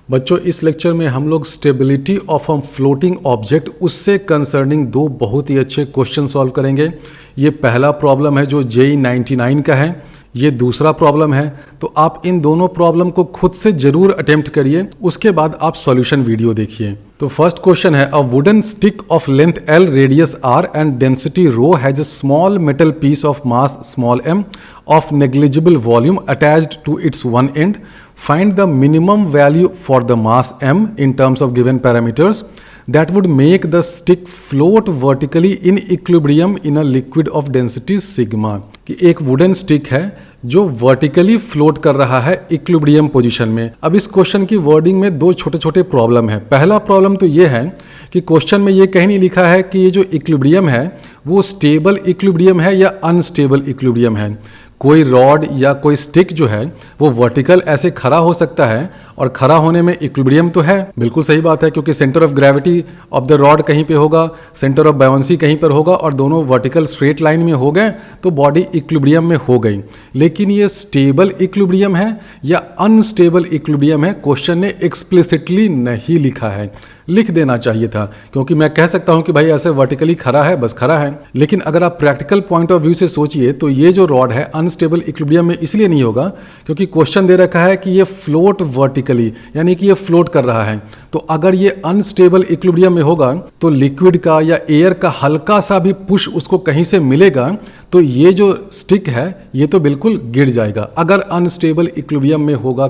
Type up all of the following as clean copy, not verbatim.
बच्चों, इस लेक्चर में हम लोग stability of a floating object उससे कंसर्निंग दो बहुत ही अच्छे क्वेश्चन सॉल्व करेंगे। ये पहला प्रॉब्लम है जो JEE 99 का है, ये दूसरा प्रॉब्लम है। तो आप इन दोनों प्रॉब्लम को खुद से जरूर अटेम्प्ट करिए, उसके बाद आप सॉल्यूशन वीडियो देखिए। तो फर्स्ट क्वेश्चन है, a wooden stick of length L, radius R and density ρ has a small metal piece of mass small m of negligible volume attached to its one end. Find the minimum value for the mass m in terms of given parameters that would make the stick float vertically in equilibrium in a liquid of density sigma. कि एक wooden stick है जो vertically float कर रहा है equilibrium position में। अब इस क्वेश्चन की वर्डिंग में दो छोटे छोटे प्रॉब्लम है। पहला प्रॉब्लम तो ये है कि क्वेश्चन में ये कहीं नहीं लिखा है कि ये जो इक्विलिब्रियम है वो स्टेबल इक्विलिब्रियम है या अनस्टेबल इक्विलिब्रियम है। कोई रॉड या कोई स्टिक जो है वो वर्टिकल ऐसे खड़ा हो सकता है और खड़ा होने में इक्विलिब्रियम तो है, बिल्कुल सही बात है, क्योंकि centre of gravity of the rod कहीं पे होगा, सेंटर ऑफ बायोंसी कहीं पर होगा और दोनों वर्टिकल स्ट्रेट लाइन में हो गए तो बॉडी इक्विलिब्रियम में हो गई। लेकिन ये स्टेबल इक्विलिब्रियम है या अनस्टेबल इक्विलिब्रियम है, क्वेश्चन ने एक्सप्लिसिटली नहीं लिखा है। लिख देना चाहिए था, क्योंकि मैं कह सकता हूं कि भाई ऐसे वर्टिकली खड़ा है, बस खड़ा है। लेकिन अगर आप प्रैक्टिकल पॉइंट ऑफ व्यू से सोचिए तो ये जो रॉड है अनस्टेबल इक्विलिब्रियम में इसलिए नहीं होगा क्योंकि क्वेश्चन दे रखा है कि ये फ्लोट वर्टिकली, यानी कि ये फ्लोट कर रहा है। तो अगर ये अनस्टेबल इक्विलिब्रियम में होगा तो लिक्विड का या एयर का हल्का सा भी पुश उसको कहीं से मिलेगा तो ये जो स्टिक है ये तो बिल्कुल गिर जाएगा अगर अनस्टेबल इक्विलिब्रियम में होगा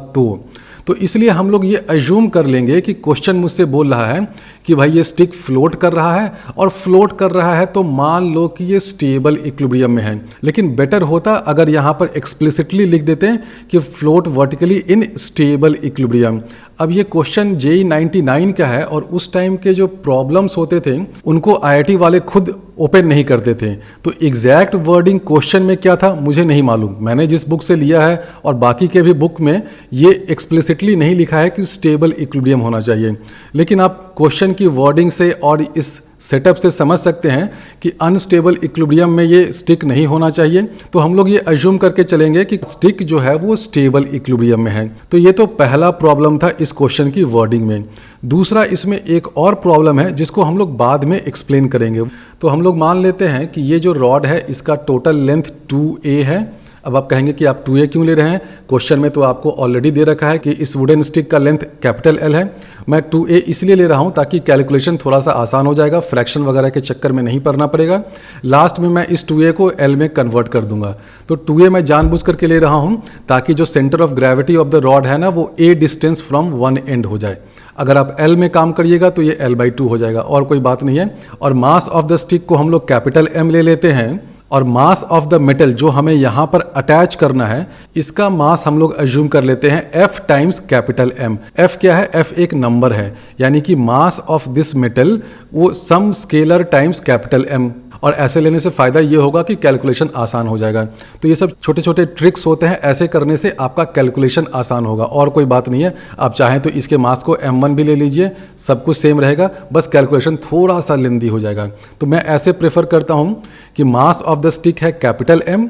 तो इसलिए हम लोग ये अज्यूम कर लेंगे कि क्वेश्चन मुझसे बोल रहा है कि भाई ये स्टिक फ्लोट कर रहा है और फ्लोट कर रहा है तो मान लो कि ये स्टेबल इक्विलिब्रियम में है। लेकिन बेटर होता अगर यहाँ पर एक्सप्लिसिटली लिख देते हैं कि float vertically in stable equilibrium. अब ये क्वेश्चन JEE 99 का है और उस टाइम के जो प्रॉब्लम्स होते थे उनको IIT वाले खुद ओपन नहीं करते थे। तो एग्जैक्ट वर्डिंग क्वेश्चन में क्या था मुझे नहीं मालूम, मैंने जिस बुक से लिया है और बाकी के भी बुक में ये एक्सप्लिसिटली नहीं लिखा है कि स्टेबल इक्विलिब्रियम होना चाहिए। लेकिन आप क्वेश्चन की वर्डिंग से और इस सेटअप से समझ सकते हैं कि अनस्टेबल इक्विलिब्रियम में ये स्टिक नहीं होना चाहिए। तो हम लोग ये अज्यूम करके चलेंगे कि स्टिक जो है वो स्टेबल इक्विलिब्रियम में है। तो ये तो पहला प्रॉब्लम था इस क्वेश्चन की वर्डिंग में। दूसरा, इसमें एक और प्रॉब्लम है जिसको हम लोग बाद में एक्सप्लेन करेंगे। तो हम लोग मान लेते हैं कि ये जो रॉड है इसका टोटल लेंथ 2a है। अब आप कहेंगे कि आप 2a क्यों ले रहे हैं, क्वेश्चन में तो आपको ऑलरेडी दे रखा है कि इस वुडन स्टिक का लेंथ कैपिटल L है। मैं 2a इसलिए ले रहा हूं ताकि कैलकुलेशन थोड़ा सा आसान हो जाएगा, फ्रैक्शन वगैरह के चक्कर में नहीं पड़ना पड़ेगा। लास्ट में मैं इस 2a को L में कन्वर्ट कर दूंगा। तो 2a मैं जानबूझ करके ले रहा हूं ताकि जो centre of gravity of the rod है ना वो a distance from one and हो जाए। अगर आप L में काम करिएगा तो ये L/2 हो जाएगा और कोई बात नहीं है। और मास ऑफ द स्टिक को हम लोग कैपिटल M ले लेते हैं और मास ऑफ द मेटल जो हमें यहाँ पर अटैच करना है इसका मास हम लोग अज्यूम कर लेते हैं F times capital M। F क्या है? F एक नंबर है, यानी कि मास ऑफ दिस मेटल वो some scalar times capital M। और ऐसे लेने से फ़ायदा ये होगा कि कैलकुलेशन आसान हो जाएगा। तो ये सब छोटे छोटे ट्रिक्स होते हैं, ऐसे करने से आपका कैलकुलेशन आसान होगा और कोई बात नहीं है। आप चाहें तो इसके मास को M1 भी ले लीजिए, सब कुछ सेम रहेगा, बस कैलकुलेशन थोड़ा सा लेंदी हो जाएगा। तो मैं ऐसे प्रेफर करता हूँ कि मास ऑफ द स्टिक है कैपिटल M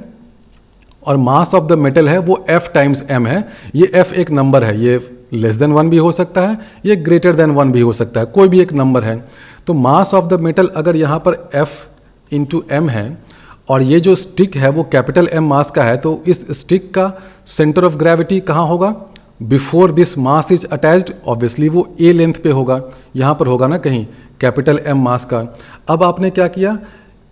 और मास ऑफ द मेटल है वो F टाइम्स M है। ये F एक नंबर है, ये लेस देन 1 भी हो सकता है, ये ग्रेटर देन 1 भी हो सकता है, कोई भी एक नंबर है। तो मास ऑफ द मेटल अगर यहाँ पर F इंटू M है और ये जो स्टिक है वो कैपिटल M मास का है, तो इस स्टिक का सेंटर ऑफ ग्रेविटी कहाँ होगा? Before this mass is attached, obviously वो a लेंथ पे होगा, यहाँ पर होगा ना कहीं कैपिटल M मास का। अब आपने क्या किया,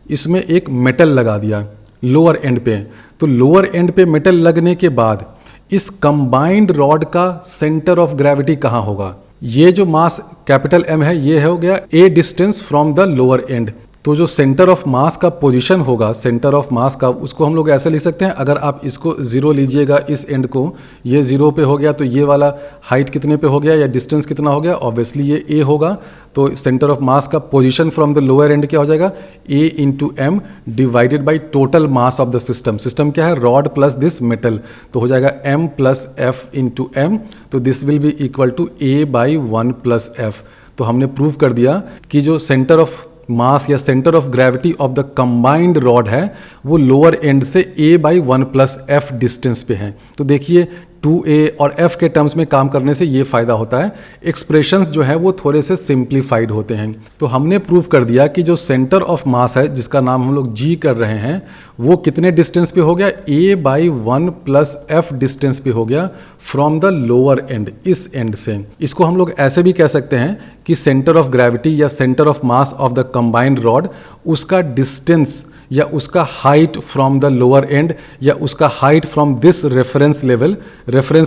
इसमें एक मेटल लगा दिया लोअर एंड पे। तो लोअर एंड पे मेटल लगने के बाद इस कंबाइंड रॉड का सेंटर ऑफ ग्रेविटी कहाँ होगा? ये जो मास कैपिटल M है ये हो गया a distance from the lower and. तो जो सेंटर ऑफ मास का पोजीशन होगा, सेंटर ऑफ मास का, उसको हम लोग ऐसे लिख सकते हैं। अगर आप इसको 0 लीजिएगा, इस एंड को, ये 0 पे हो गया तो ये वाला हाइट कितने पे हो गया या डिस्टेंस कितना हो गया? ऑब्वियसली ये a होगा। तो सेंटर ऑफ मास का position from the lower and क्या हो जाएगा? a into M divided by total mass of the system. System क्या है? रॉड प्लस दिस मेटल, तो हो जाएगा M plus F into M। तो this will be equal to a/1 plus F। तो हमने प्रूव कर दिया कि जो सेंटर ऑफ मास या centre of gravity of the combined rod है वो लोअर एंड से a/1 प्लस F डिस्टेंस पे है। तो देखिए 2a और f के टर्म्स में काम करने से ये फ़ायदा होता है, एक्सप्रेशंस जो है वो थोड़े से सिंप्लीफाइड होते हैं। तो हमने प्रूव कर दिया कि जो सेंटर ऑफ मास है जिसका नाम हम लोग g कर रहे हैं वो कितने डिस्टेंस पे हो गया, a/1 प्लस f डिस्टेंस पे हो गया फ्रॉम द लोअर एंड, इस एंड से। इसको हम लोग ऐसे भी कह सकते हैं कि सेंटर ऑफ ग्रेविटी या centre of mass of the combined rod, उसका डिस्टेंस या उसका height from the lower and या उसका height from this reference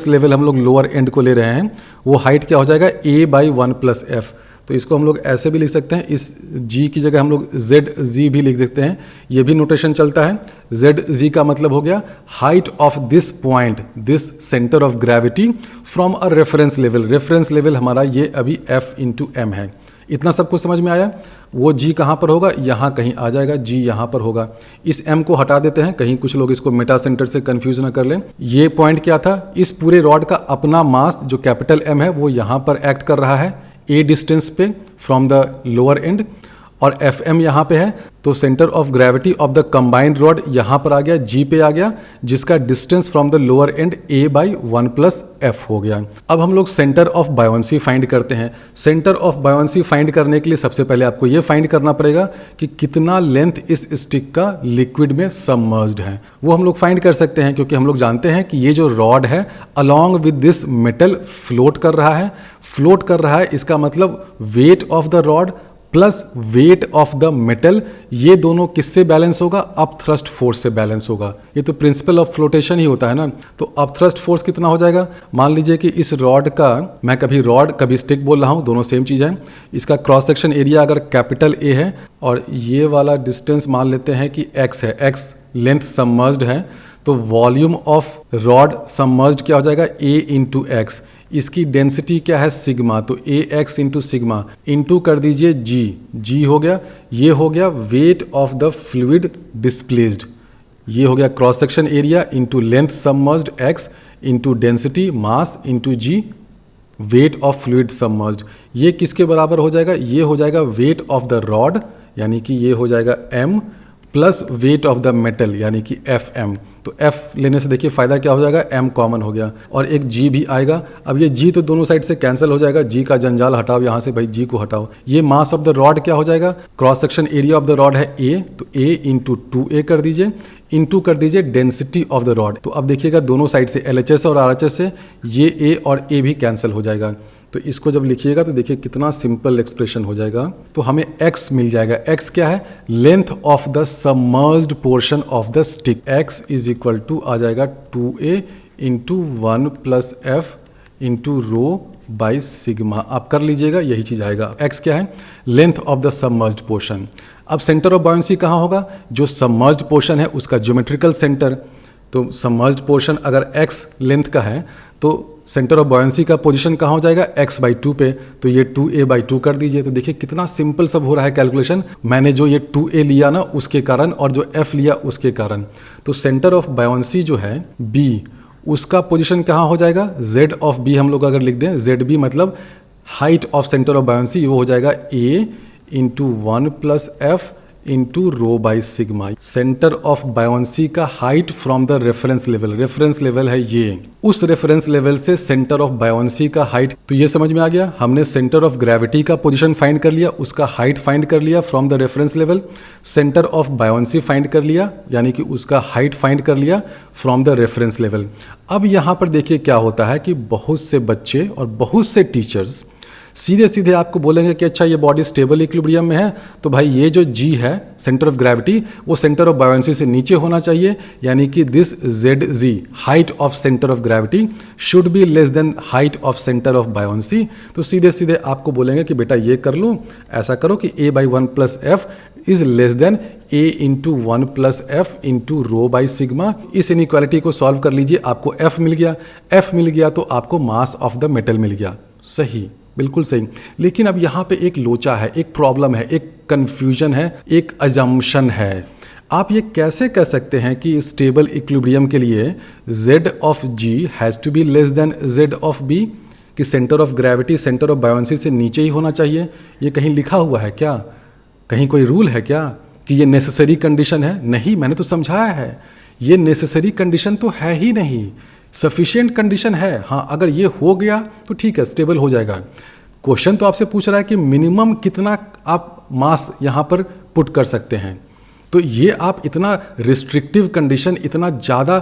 level हम लोग लोअर एंड को ले रहे हैं, वो हाइट क्या हो जाएगा, a/1 प्लस f। तो इसको हम लोग ऐसे भी लिख सकते हैं, इस g की जगह हम लोग zg भी लिख देते हैं, ये भी नोटेशन चलता है। zg का मतलब हो गया height of this point, this centre of gravity from a reference level हमारा ये अभी f इंटू m है। इतना सब कुछ समझ में आया। वो g कहाँ पर होगा, यहाँ कहीं आ जाएगा, g यहाँ पर होगा। इस m को हटा देते हैं, कहीं कुछ लोग इसको मेटा सेंटर से कंफ्यूज ना कर लें। ये पॉइंट क्या था, इस पूरे रॉड का अपना मास जो कैपिटल M है वो यहाँ पर एक्ट कर रहा है a डिस्टेंस पे फ्रॉम द लोअर एंड, और Fm यहाँ पे है। तो centre of gravity of the combined rod यहाँ पर आ गया, G पे आ गया, जिसका distance from the lower and a/1 plus f हो गया। अब हम लोग सेंटर ऑफ बायोंसी फाइंड करते हैं। सेंटर ऑफ बायोंसी फाइंड करने के लिए सबसे पहले आपको ये फाइंड करना पड़ेगा कि कितना लेंथ इस स्टिक का लिक्विड में सबमर्ज्ड है। वो हम लोग फाइंड कर सकते हैं क्योंकि हम लोग जानते हैं कि ये जो रॉड है along with this metal float कर रहा है। इसका मतलब weight of the rod plus weight of the metal, ये दोनों किससे बैलेंस होगा, अप थ्रस्ट फोर्स से बैलेंस होगा। ये तो प्रिंसिपल ऑफ फ्लोटेशन ही होता है ना। तो अप थ्रस्ट फोर्स कितना हो जाएगा, मान लीजिए कि इस रॉड का, मैं कभी रॉड कभी स्टिक बोल रहा हूँ, दोनों सेम चीज़ है। इसका क्रॉस सेक्शन एरिया अगर कैपिटल A है और ये वाला डिस्टेंस मान लेते हैं कि x है, x लेंथ सबमर्ज्ड है, तो वॉल्यूम ऑफ रॉड सबमर्ज्ड क्या हो जाएगा, a इंटू एक्स। इसकी डेंसिटी क्या है, सिग्मा, तो ax इंटू सिग्मा इंटू कर दीजिए g हो गया। ये हो गया weight of the fluid displaced, ये हो गया cross section area into length submerged x into density mass into g, weight of fluid submerged. ये किसके बराबर हो जाएगा, ये हो जाएगा वेट ऑफ द रॉड, यानी कि ये हो जाएगा m plus weight of the metal, यानी कि Fm। तो F लेने से देखिए फ़ायदा क्या हो जाएगा, M कॉमन हो गया और एक G भी आएगा। अब ये G तो दोनों साइड से कैंसिल हो जाएगा, G का जंजाल हटाओ यहाँ से भाई, G को हटाओ। ये मास ऑफ द रॉड क्या हो जाएगा, cross section area of the rod है A, तो A इंटू 2A कर दीजिए, इंटू कर दीजिए डेंसिटी ऑफ द रॉड। तो अब देखिएगा दोनों साइड से LHS और RHS से ये A और A भी कैंसिल हो जाएगा। तो इसको जब लिखिएगा तो देखिए कितना सिंपल एक्सप्रेशन हो जाएगा। तो हमें x मिल जाएगा, x क्या है, length of the submerged portion of the stick. x is equal to आ जाएगा 2a into 1 plus f into rho by sigma. आप कर लीजिएगा, यही चीज़ आएगा। x क्या है, length of the submerged portion. अब सेंटर ऑफ बायोंसी कहाँ होगा, जो सबमर्ज्ड पोर्शन है उसका ज्योमेट्रिकल सेंटर। तो सबमर्ज्ड पोर्शन अगर x लेंथ का है तो सेंटर ऑफ बायोंसी का पोजीशन कहाँ हो जाएगा, x/2 पे, तो ये 2a/2 कर दीजिए। तो देखिए कितना सिंपल सब हो रहा है कैलकुलेशन। मैंने जो ये 2a लिया ना उसके कारण और जो f लिया उसके कारण। तो सेंटर ऑफ बायोंसी जो है b, उसका पोजीशन कहाँ हो जाएगा, z ऑफ b हम लोग अगर लिख दें, zb मतलब height of centre of buoyancy, वो हो जाएगा a into 1 plus f into rho by sigma. Centre of buoyancy का height from the reference level है ये, उस रेफरेंस लेवल से सेंटर ऑफ बायोंसी का हाइट। तो ये समझ में आ गया, हमने सेंटर ऑफ ग्रेविटी का पोजीशन फाइंड कर लिया, उसका हाइट फाइंड कर लिया from the reference level, centre of buoyancy find कर लिया, यानी कि उसका हाइट फाइंड कर लिया फ्रॉम द रेफरेंस लेवल। अब यहाँ पर देखिए क्या होता है कि बहुत से बच्चे और बहुत से टीचर्स सीधे सीधे आपको बोलेंगे कि अच्छा ये बॉडी स्टेबल इक्विलिब्रियम में है, तो भाई ये जो G है सेंटर ऑफ ग्रेविटी, वो सेंटर ऑफ बायोंसी से नीचे होना चाहिए, यानी कि this ZG height of centre of gravity should be less than height of centre of buoyancy. तो सीधे सीधे आपको बोलेंगे कि बेटा ये कर लो, ऐसा करो कि a/1 plus f is less then a into 1 plus f into rho by sigma. इस इनइक्वालिटी को सॉल्व कर लीजिए, आपको f मिल गया तो आपको मास ऑफ द मेटल मिल गया। सही, बिल्कुल सही। लेकिन अब यहाँ पे एक लोचा है, एक प्रॉब्लम है, एक कंफ्यूजन है, एक अजम्पशन है। आप ये कैसे कह सकते हैं कि स्टेबल इक्विलिब्रियम के लिए z of g has to be less than z of b, कि सेंटर ऑफ ग्रेविटी सेंटर ऑफ बायोंसी से नीचे ही होना चाहिए? ये कहीं लिखा हुआ है क्या, कहीं कोई रूल है क्या कि ये नेसेसरी कंडीशन है? नहीं, मैंने तो समझाया है, ये नेसेसरी कंडीशन तो है ही नहीं। सफिशिएंट कंडीशन है, हाँ अगर ये हो गया तो ठीक है, स्टेबल हो जाएगा। क्वेश्चन तो आपसे पूछ रहा है कि मिनिमम कितना आप मास यहाँ पर पुट कर सकते हैं, तो ये आप इतना रिस्ट्रिक्टिव कंडीशन, इतना ज़्यादा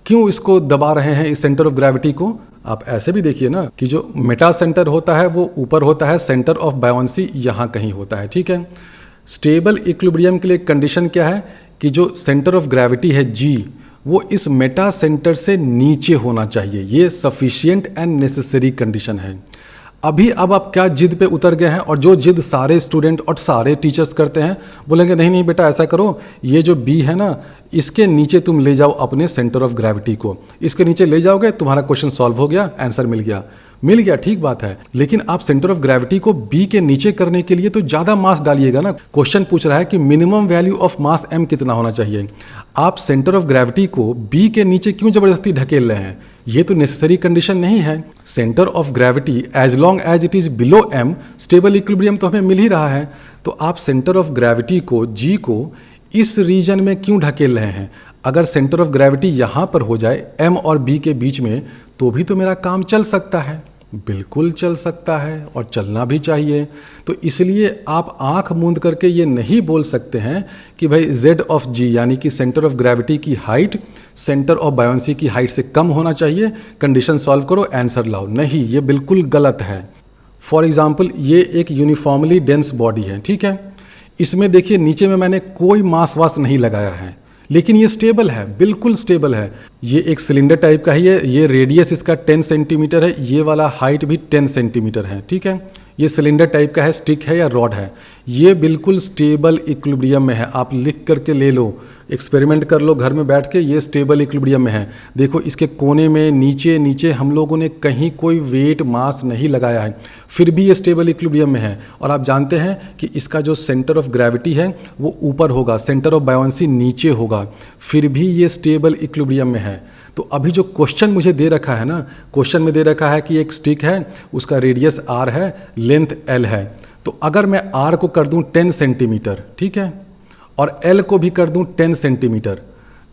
क्यों इसको दबा रहे हैं इस सेंटर ऑफ ग्रेविटी को। आप ऐसे भी देखिए ना कि जो मेटा सेंटर होता है वो ऊपर होता है, सेंटर ऑफ बायोंसी यहाँ कहीं होता है, ठीक है। स्टेबल इक्विलिब्रियम के लिए कंडीशन क्या है कि जो सेंटर ऑफ ग्रेविटी है जी, वो इस मेटा सेंटर से नीचे होना चाहिए। ये सफिशिएंट एंड नेसेसरी कंडीशन है। अब आप क्या जिद पे उतर गए हैं, और जो जिद सारे स्टूडेंट और सारे टीचर्स करते हैं, बोलेंगे नहीं नहीं बेटा ऐसा करो, ये जो बी है ना इसके नीचे तुम ले जाओ अपने सेंटर ऑफ ग्रेविटी को, इसके नीचे ले जाओगे तुम्हारा क्वेश्चन सॉल्व हो गया, आंसर मिल गया, ठीक बात है। लेकिन आप सेंटर ऑफ ग्रेविटी को बी के नीचे करने के लिए तो ज़्यादा मास डालिएगा ना। क्वेश्चन पूछ रहा है कि minimum value of mass M कितना होना चाहिए। आप सेंटर ऑफ ग्रेविटी को बी के नीचे क्यों ज़बरदस्ती ढकेल रहे हैं, ये तो नेसेसरी कंडीशन नहीं है। Centre of gravity as long as it is below M, stable equilibrium तो हमें मिल ही रहा है। तो आप सेंटर ऑफ ग्रेविटी को जी को इस रीजन में क्यों ढकेल रहे हैं। अगर सेंटर ऑफ ग्रेविटी यहाँ पर हो जाए एम और बी के बीच में, तो भी तो मेरा काम चल सकता है, बिल्कुल चल सकता है और चलना भी चाहिए। तो इसलिए आप आंख मूंद करके ये नहीं बोल सकते हैं कि भाई z ऑफ g यानी कि सेंटर ऑफ ग्रेविटी की हाइट सेंटर ऑफ बायोंसी की हाइट से कम होना चाहिए, कंडीशन सॉल्व करो आंसर लाओ। नहीं, ये बिल्कुल गलत है। फॉर एग्जाम्पल ये एक यूनिफॉर्मली डेंस बॉडी है, ठीक है। इसमें देखिए नीचे में मैंने कोई मास वास नहीं लगाया है, लेकिन ये स्टेबल है, बिल्कुल स्टेबल है। ये एक सिलेंडर टाइप का ही है, ये रेडियस इसका 10 सेंटीमीटर है, ये वाला हाइट भी 10 सेंटीमीटर है, ठीक है। ये सिलेंडर टाइप का है, स्टिक है या रॉड है, ये बिल्कुल स्टेबल इक्विलिब्रियम में है। आप लिख करके ले लो, एक्सपेरिमेंट कर लो घर में बैठ के, ये स्टेबल इक्विलिब्रियम में है। देखो इसके कोने में नीचे हम लोगों ने कहीं कोई वेट मास नहीं लगाया है, फिर भी ये स्टेबल इक्विलिब्रियम में है। और आप जानते हैं कि इसका जो सेंटर ऑफ ग्रेविटी है वो ऊपर होगा, सेंटर ऑफ बायोंसी नीचे होगा, फिर भी ये स्टेबल इक्विलिब्रियम में है। तो अभी जो क्वेश्चन मुझे दे रखा है ना, क्वेश्चन में दे रखा है कि एक स्टिक है, उसका रेडियस r है, लेंथ l है। तो अगर मैं r को कर दूं 10 सेंटीमीटर, ठीक है, और l को भी कर दूं 10 सेंटीमीटर,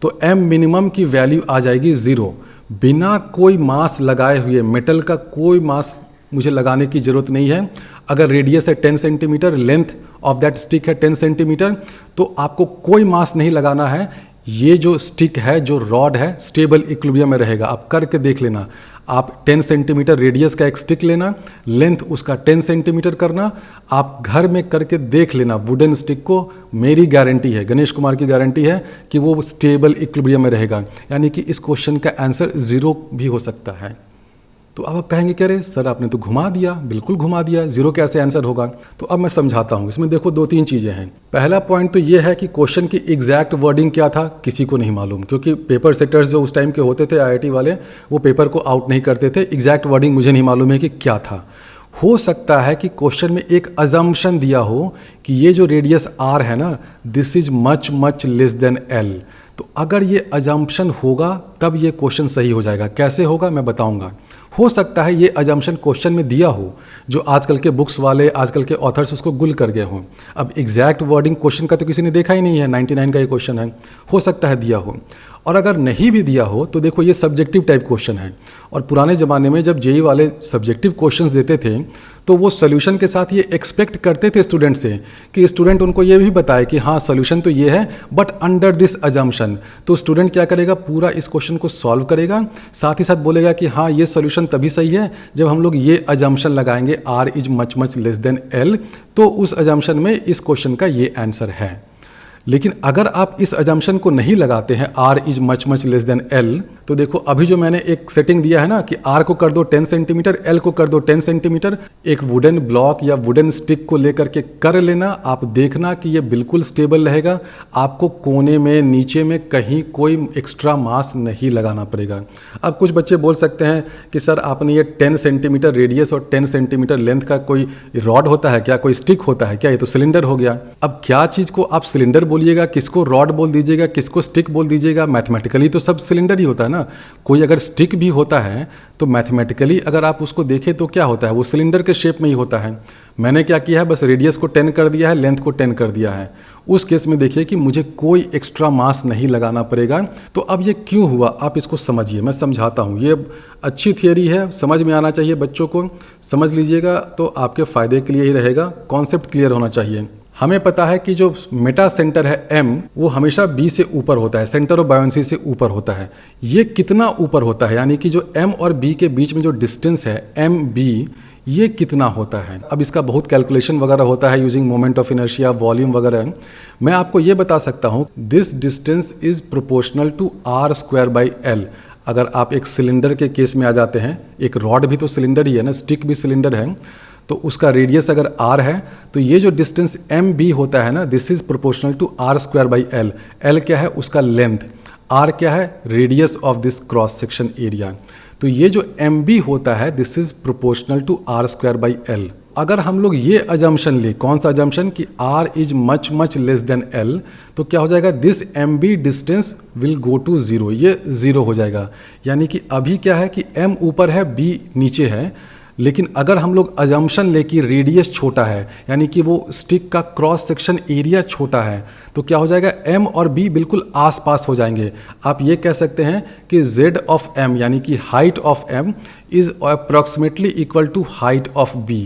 तो m मिनिमम की वैल्यू आ जाएगी 0। बिना कोई मास लगाए हुए, मेटल का कोई मास मुझे लगाने की ज़रूरत नहीं है। अगर रेडियस है 10 centimetre, length of that stick है 10 सेंटीमीटर, तो आपको कोई मास नहीं लगाना है। ये जो स्टिक है, जो रॉड है, स्टेबल इक्विलिब्रियम में रहेगा। आप करके देख लेना। आप 10 सेंटीमीटर रेडियस का एक स्टिक लेना, लेंथ उसका 10 सेंटीमीटर करना, आप घर में करके देख लेना। वुडन स्टिक को मेरी गारंटी है, गणेश कुमार की गारंटी है कि वो स्टेबल इक्विलिब्रियम में रहेगा। यानी कि इस क्वेश्चन का आंसर 0 भी हो सकता है। तो अब आप कहेंगे कि अरे सर आपने तो घुमा दिया, बिल्कुल घुमा दिया, 0 कैसे आंसर होगा। तो अब मैं समझाता हूँ। इसमें देखो 2-3 चीज़ें हैं। पहला पॉइंट तो ये है कि क्वेश्चन की एग्जैक्ट वर्डिंग क्या था किसी को नहीं मालूम, क्योंकि पेपर सेटर्स जो उस टाइम के होते थे IIT वाले, वो पेपर को आउट नहीं करते थे। एग्जैक्ट वर्डिंग मुझे नहीं मालूम है कि क्या था। हो सकता है कि क्वेश्चन में एक अजम्पशन दिया हो कि ये जो रेडियस r है ना, this is much less than l। तो अगर ये अजम्पशन होगा तब ये क्वेश्चन सही हो जाएगा। कैसे होगा मैं बताऊंगा। हो सकता है ये अजम्पशन क्वेश्चन में दिया हो, जो आजकल के बुक्स वाले, आजकल के ऑथर्स उसको गुल कर गए हों। अब एग्जैक्ट वर्डिंग क्वेश्चन का तो किसी ने देखा ही नहीं है, 99 का ये क्वेश्चन है, हो सकता है दिया हो। और अगर नहीं भी दिया हो तो देखो ये सब्जेक्टिव टाइप क्वेश्चन है, और पुराने ज़माने में जब जेईई वाले सब्जेक्टिव क्वेश्चंस देते थे तो वो सोल्यूशन के साथ ये एक्सपेक्ट करते थे स्टूडेंट से कि स्टूडेंट उनको ये भी बताए कि हाँ सोल्यूशन तो ये है बट अंडर दिस अजम्पशन। तो स्टूडेंट क्या करेगा, पूरा इस क्वेश्चन को सॉल्व करेगा, साथ ही साथ बोलेगा कि हाँ ये सोल्यूशन तभी सही है जब हम लोग ये अजम्पशन लगाएंगे r is much less than l, तो उस अजम्पशन में इस क्वेश्चन का ये आंसर है। लेकिन अगर आप इस अजम्पशन को नहीं लगाते हैं r is much less than l, तो देखो अभी जो मैंने एक सेटिंग दिया है ना कि r को कर दो 10 सेंटीमीटर, l को कर दो 10 सेंटीमीटर, एक वुडन ब्लॉक या वुडन स्टिक को लेकर के कर लेना। आप देखना कि ये बिल्कुल स्टेबल रहेगा, आपको कोने में नीचे में कहीं कोई एक्स्ट्रा मास नहीं लगाना पड़ेगा। अब कुछ बच्चे बोल सकते हैं कि सर आपने ये 10 सेंटीमीटर रेडियस और 10 सेंटीमीटर लेंथ का कोई रॉड होता है क्या, कोई स्टिक होता है क्या, ये तो सिलेंडर हो गया। अब क्या चीज़ को आप सिलेंडर बोलिएगा, किसको रॉड बोल दीजिएगा, किसको स्टिक बोल दीजिएगा, मैथमेटिकली तो सब सिलेंडर ही होता है ना। कोई अगर स्टिक भी होता है तो मैथमेटिकली अगर आप उसको देखें तो क्या होता है, वो सिलेंडर के शेप में ही होता है। मैंने क्या किया है, बस रेडियस को 10 कर दिया है, लेंथ को 10 कर दिया है। उस केस में देखिए कि मुझे कोई एक्स्ट्रा मास नहीं लगाना पड़ेगा। तो अब ये क्यों हुआ आप इसको समझिए, मैं समझाता हूँ। ये अच्छी थियरी है, समझ में आना चाहिए बच्चों को, समझ लीजिएगा तो आपके फ़ायदे के लिए ही रहेगा, कॉन्सेप्ट क्लियर होना चाहिए। हमें पता है कि जो मेटा सेंटर है M, वो हमेशा B से ऊपर होता है, सेंटर ऑफ बायोन्सी से ऊपर होता है। ये कितना ऊपर होता है, यानी कि जो M और B के बीच में जो डिस्टेंस है MB, ये कितना होता है। अब इसका बहुत कैलकुलेशन वगैरह होता है using moment of inertia, volume वगैरह। मैं आपको ये बता सकता हूँ, this distance is proportional to r²/L। अगर आप एक सिलेंडर के केस में आ जाते हैं, एक रॉड भी तो सिलेंडर ही है ना, स्टिक भी सिलेंडर है, तो उसका रेडियस अगर r है तो ये जो डिस्टेंस MB होता है ना, this is proportional to r²/L। L क्या है, उसका लेंथ, r क्या है, radius of this cross section area. तो ये जो MB होता है, this is proportional to r²/L। अगर हम लोग ये अजम्पशन ले, कौन सा अजम्पशन, कि r is much less than L, तो क्या हो जाएगा, this MB distance will go to 0, ये 0 हो जाएगा। यानी कि अभी क्या है कि M ऊपर है, B नीचे है, लेकिन अगर हम लोग अजम्पशन ले कि रेडियस छोटा है, यानी कि वो स्टिक का क्रॉस सेक्शन एरिया छोटा है, तो क्या हो जाएगा, M और B बिल्कुल आसपास हो जाएंगे। आप ये कह सकते हैं कि Z ऑफ M, यानी कि height of M is approximately equal to height of B।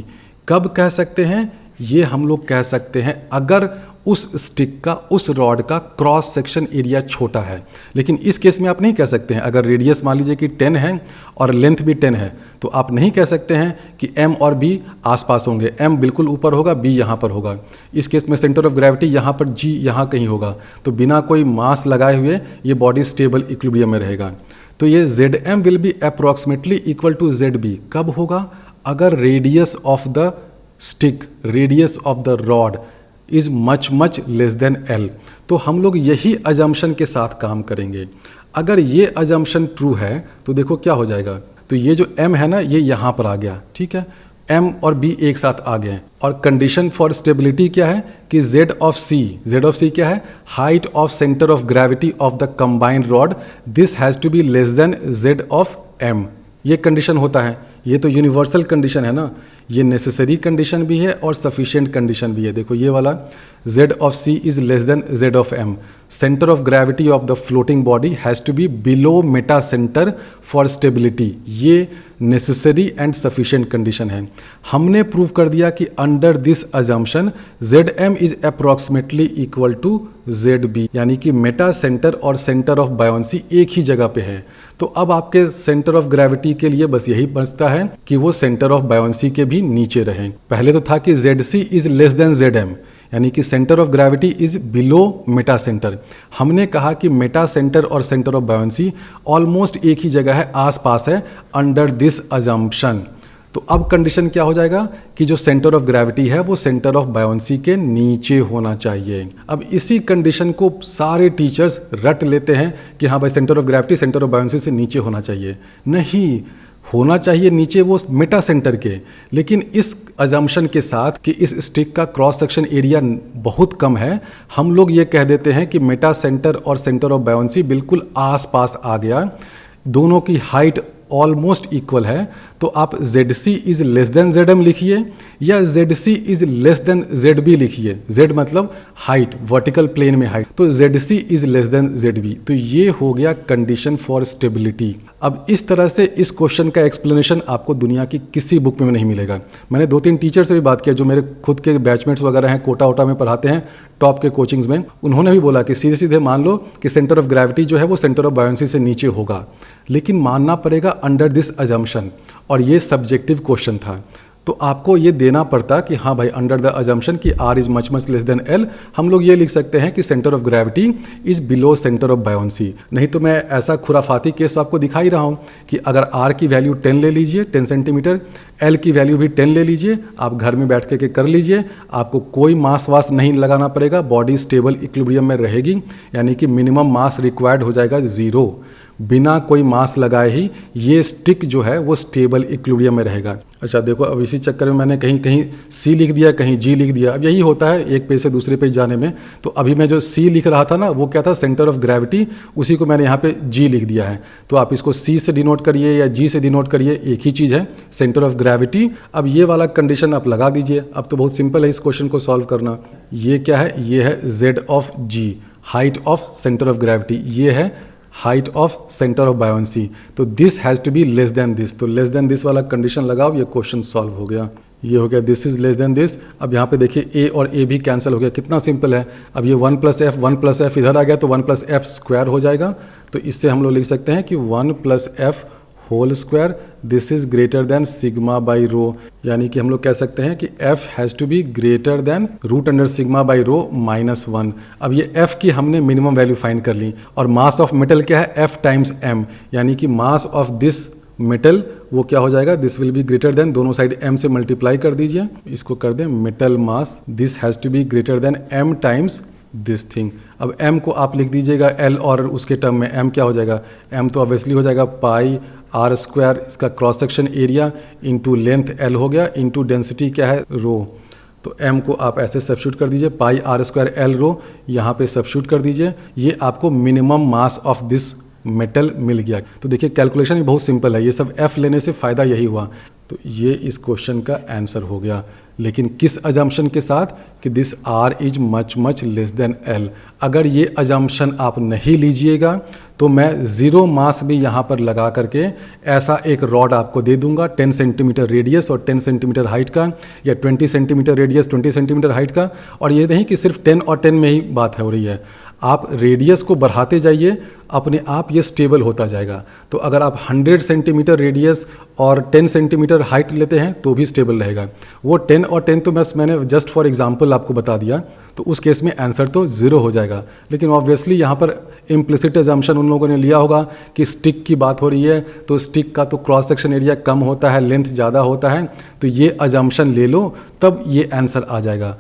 कब कह सकते हैं, ये हम लोग कह सकते हैं अगर उस स्टिक का, उस रॉड का क्रॉस सेक्शन एरिया छोटा है। लेकिन इस केस में आप नहीं कह सकते हैं। अगर रेडियस मान लीजिए कि 10 है और लेंथ भी 10 है, तो आप नहीं कह सकते हैं कि M और B आसपास होंगे। M बिल्कुल ऊपर होगा, B यहाँ पर होगा। इस केस में सेंटर ऑफ ग्रेविटी यहाँ पर, G यहाँ कहीं होगा। तो बिना कोई मास लगाए हुए ये बॉडी स्टेबल इक्विलिब्रियम में रहेगा। तो ये ZM will be approximately equal to ZB। कब होगा, अगर radius of the stick, radius of the rod is much less than L। तो हम लोग यही अजम्पशन के साथ काम करेंगे। अगर ये अजम्पशन ट्रू है तो देखो क्या हो जाएगा, तो ये जो M है ना, ये यहाँ पर आ गया, ठीक है, M और B एक साथ आ गए। और कंडीशन फॉर स्टेबिलिटी क्या है कि Z ऑफ C क्या है, height of centre of gravity of the combined rod, this has to be less than Z of M। ये कंडीशन होता है। ये तो यूनिवर्सल कंडीशन है ना, ये नेसेसरी कंडीशन भी है और सफिशिएंट कंडीशन भी है। देखो ये वाला, Z of C is less than Z of M। Centre of gravity of the floating body has to be below meta centre for stability. ये नेसेसरी एंड सफिशिएंट कंडीशन है। हमने प्रूव कर दिया कि under this assumption ZM is approximately equal to ZB, यानी कि meta centre और centre of buoyancy एक ही जगह पे है। तो अब आपके सेंटर ऑफ ग्रेविटी के लिए बस यही बचता है कि वो सेंटर ऑफ बायोन्सी के भी नीचे रहें। पहले तो था कि ZC is less then ZM, यानी कि सेंटर of gravity is below meta centre. हमने कहा कि मेटा सेंटर और सेंटर ऑफ बायोन्सी ऑलमोस्ट एक ही जगह है, आसपास है, अंडर दिस अजम्पशन। तो अब कंडीशन क्या हो जाएगा कि जो सेंटर ऑफ ग्रेविटी है वो सेंटर ऑफ बायोन्सी के नीचे होना चाहिए। अब इसी कंडीशन को सारे टीचर्स रट लेते हैं कि हाँ भाई सेंटर ऑफ ग्रेविटी सेंटर ऑफ बायोन्सी से नीचे होना चाहिए। नहीं, होना चाहिए नीचे वो मेटा सेंटर के, लेकिन इस अजम्पशन के साथ कि इस स्टिक का क्रॉस सेक्शन एरिया बहुत कम है, हम लोग ये कह देते हैं कि मेटा सेंटर और सेंटर ऑफ बायोन्सी बिल्कुल आसपास आ गया, दोनों की हाइट ऑलमोस्ट इक्वल है। तो आप ZC is less then ZM लिखिए या ZC is less then ZB लिखिए। Z मतलब हाइट, वर्टिकल प्लेन में हाइट, तो ZC is less then ZB। तो ये हो गया कंडीशन फॉर स्टेबिलिटी। अब इस तरह से इस क्वेश्चन का एक्सप्लेनेशन आपको दुनिया की किसी बुक में नहीं मिलेगा। मैंने 2-3 टीचर से भी बात किया जो मेरे खुद के बैचमेट्स वगैरह हैं, कोटा वोटा में पढ़ाते हैं, टॉप के कोचिंग्स में। उन्होंने भी बोला कि सीधे सीधे मान लो कि सेंटर ऑफ ग्रेविटी जो है वो सेंटर ऑफ बायोन्सी से नीचे होगा, लेकिन मानना पड़ेगा अंडर दिस अजम्पशन। और ये सब्जेक्टिव क्वेश्चन था, तो आपको ये देना पड़ता कि हाँ भाई अंडर द अजम्पशन कि R is much less than L, हम लोग ये लिख सकते हैं कि सेंटर of gravity is below centre of buoyancy. नहीं तो मैं ऐसा खुराफाती केस आपको दिखा ही रहा हूँ कि अगर R की वैल्यू 10 ले लीजिए, 10 सेंटीमीटर, L की वैल्यू भी 10 ले लीजिए, आप घर में बैठ के कर लीजिए, आपको कोई मास वास नहीं लगाना पड़ेगा, बॉडी स्टेबल इक्विलिब्रियम में रहेगी, यानी कि मिनिमम मास रिक्वायर्ड हो जाएगा 0। बिना कोई मास लगाए ही ये स्टिक जो है वो स्टेबल इक्विलिब्रियम में रहेगा। अच्छा देखो, अब इसी चक्कर में मैंने कहीं कहीं सी लिख दिया, कहीं जी लिख दिया। अब यही होता है एक पेज से दूसरे पेज जाने में। तो अभी मैं जो सी लिख रहा था ना, वो क्या था, सेंटर ऑफ ग्रेविटी, उसी को मैंने यहाँ पे जी लिख दिया है। तो आप इसको सी से डिनोट करिए या जी से डिनोट करिए, एक ही चीज़ है, सेंटर ऑफ ग्रेविटी। अब ये वाला कंडीशन आप लगा दीजिए। अब तो बहुत सिंपल है इस क्वेश्चन को सॉल्व करना। ये क्या है, ये है Z of G, height of centre of gravity, ये है height of centre of buoyancy. तो this has to be less than this. तो लेस देन दिस वाला कंडीशन लगाओ, ये क्वेश्चन सॉल्व हो गया। ये हो गया this is less than this. अब यहाँ पे देखिए ए और ए भी कैंसिल हो गया, कितना सिंपल है। अब ये 1 + f इधर आ गया तो 1 + f स्क्वायर हो जाएगा। तो इससे हम लोग लिख सकते हैं कि 1 + f whole square, this is greater than sigma by rho. यानी कि हम लोग कह सकते हैं कि f has to be greater than √(σ/ρ-1). अब ये f की हमने मिनिमम वैल्यू फाइंड कर ली। और मास ऑफ मेटल क्या है, f टाइम्स m, यानी कि मास ऑफ दिस मेटल वो क्या हो जाएगा, this will be greater than, दोनों साइड m से मल्टीप्लाई कर दीजिए, इसको कर दें metal mass, this has to be greater than m times this thing. अब m को आप लिख दीजिएगा l, और उसके टर्म में m क्या हो जाएगा, m तो ऑब्वियसली हो जाएगा पाई r², इसका cross section area into length l हो गया, इंटू डेंसिटी क्या है रो। तो m को आप ऐसे सब्स्टिट्यूट कर दीजिए, पाई r² l रो, यहाँ पे सब्स्टिट्यूट कर दीजिए। ये आपको minimum mass of this metal मिल गया। तो देखिए कैलकुलेशन भी बहुत सिंपल है, ये सब f लेने से फ़ायदा यही हुआ। तो ये इस क्वेश्चन का आंसर हो गया, लेकिन किस अजम्पशन के साथ कि this r is much less than l। अगर ये अजम्पशन आप नहीं लीजिएगा तो मैं ज़ीरो मास भी यहाँ पर लगा करके ऐसा एक रॉड आपको दे दूंगा 10 सेंटीमीटर रेडियस और 10 सेंटीमीटर हाइट का, या 20 सेंटीमीटर रेडियस 20 सेंटीमीटर हाइट का। और ये नहीं कि सिर्फ 10 और 10 में ही बात हो रही है, आप रेडियस को बढ़ाते जाइए, अपने आप ये स्टेबल होता जाएगा। तो अगर आप 100 सेंटीमीटर रेडियस और 10 सेंटीमीटर हाइट लेते हैं तो भी स्टेबल रहेगा। वो 10 और 10 तो मैंने जस्ट फॉर एग्जांपल आपको बता दिया, तो उस केस में आंसर तो ज़ीरो हो जाएगा। लेकिन ऑब्वियसली यहाँ पर इम्प्लिसिट अजम्पशन उन लोगों ने लिया होगा कि स्टिक की बात हो रही है, तो स्टिक का तो क्रॉस सेक्शन एरिया कम होता है, लेंथ ज़्यादा होता है, तो ये अजम्पशन ले लो, तब ये आंसर आ जाएगा।